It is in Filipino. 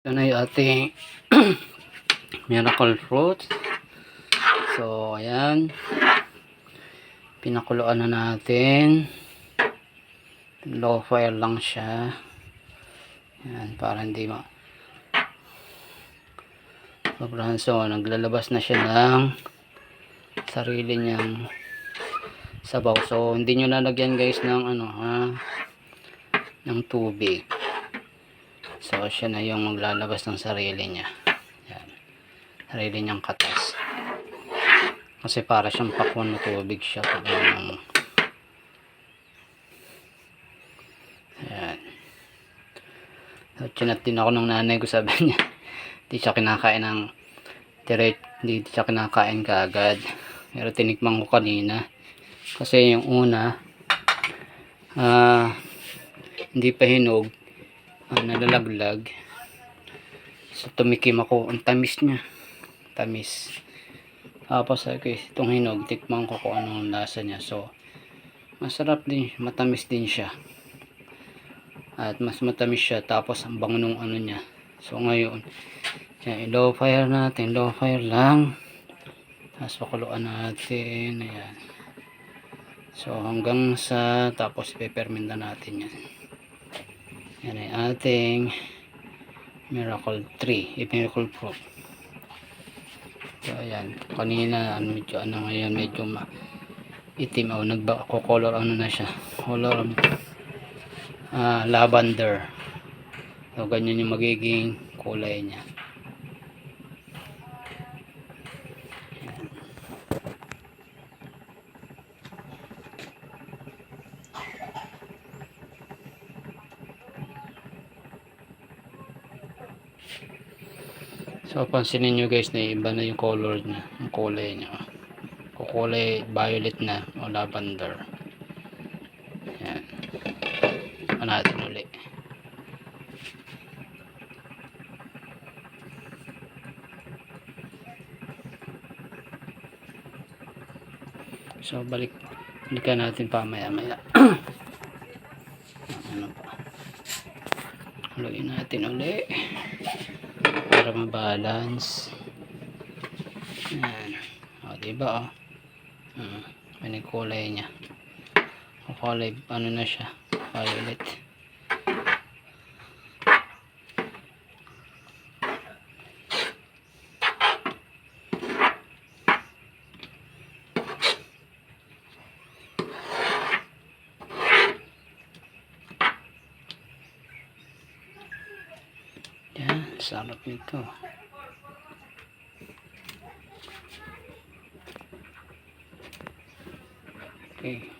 Ito na yung ating miracle fruit. So, ayan. Pinakuluan na natin. Low fire lang siya. Ayan, para hindi sobrahan. So, naglalabas na siya ng sarili niyang sabaw. So, hindi nyo lalagyan guys ng ng tubig. So, siya na yung maglalabas ng sarili niya. Ayan. Sarili niyang katas. Kasi para siyang pakwan na tubig siya. Ayan. So, chinat din ako ng nanay ko, sabi niya. Hindi siya kinakain ng hindi siya kinakain kaagad. Pero tinikman ko kanina. Kasi yung una, hindi pa hinog. Nalalaglag. So tumikim ako, ang tamis niya, tamis. Tapos okay, itong hinog, tikman ko kung anong lasa niya. So masarap din, matamis din siya, at mas matamis siya. Tapos ang bango nung niya. So ngayon yan, low fire natin, low fire lang. Tapos pakuluan natin, ayan. So hanggang sa tapos peperminta natin yan. Yan ay ating miracle tree, miracle fruit. So ayan, kanina medyo ngayon medyo itim, nagko-color na siya, color lavender. So ganyan yung magiging kulay niya. So pansinin nyo guys na iba na yung color niya, yung kulay niya. Kukulay violet na o lavender. Ayan. Natin ulit. So balikan natin pa maya. Ano pa? Haluin natin ulit para ma-balance. Ayan. O, diba may nagkulay niya. O, kulay, na siya, violet. Yan, sarap nito. Okay.